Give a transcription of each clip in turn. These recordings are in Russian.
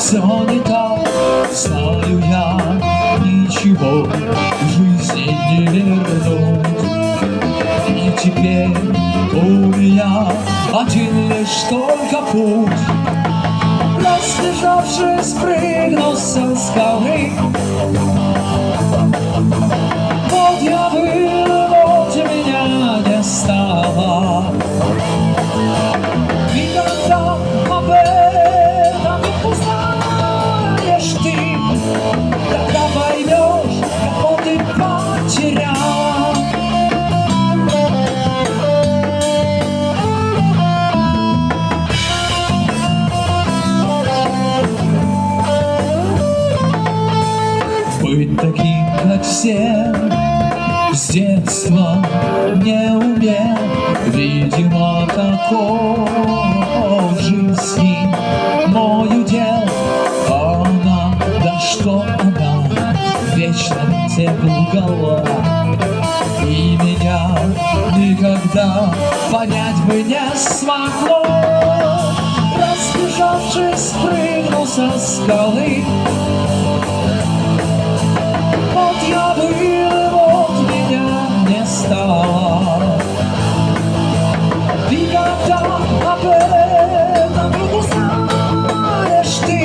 все не так, знаю я, ничего в жизни не вернуть. И теперь у меня один лишь только путь. Разбежавшись, прыгнул со скалы. Вот я был, вот меня не стало. И когда об этом узнаешь ты, тогда поймешь, кого ты потерял. Быть таким, как все, с детства не умел. Видимо, таков жизни мой удел. Она, да что она, вечно где лгала. И меня никогда понять бы не смогло. Разбежавшись, прыгнул со скалы. Вот я был, и вот меня не стало. И когда об этом узнаешь ты,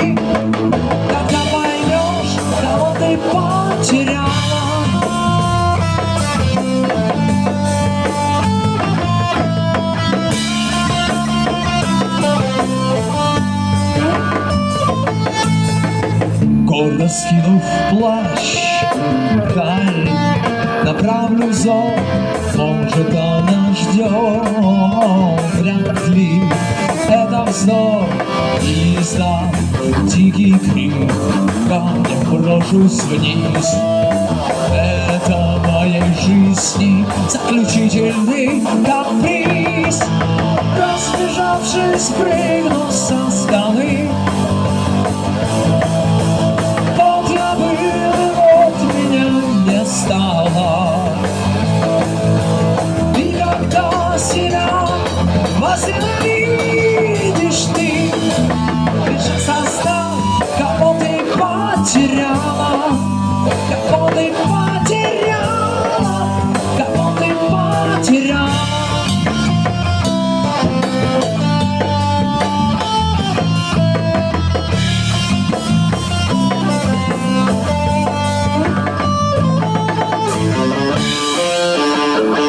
тогда поймешь, кого ты потеряла. Гордо скинув плащ, даль направлю взор, может, она ждет. Вряд ли это вздор, и издав дикий крик, камнем брошусь вниз. Это моей жизни заключительный каприз. Разбежавшись, прыгнул со скалы.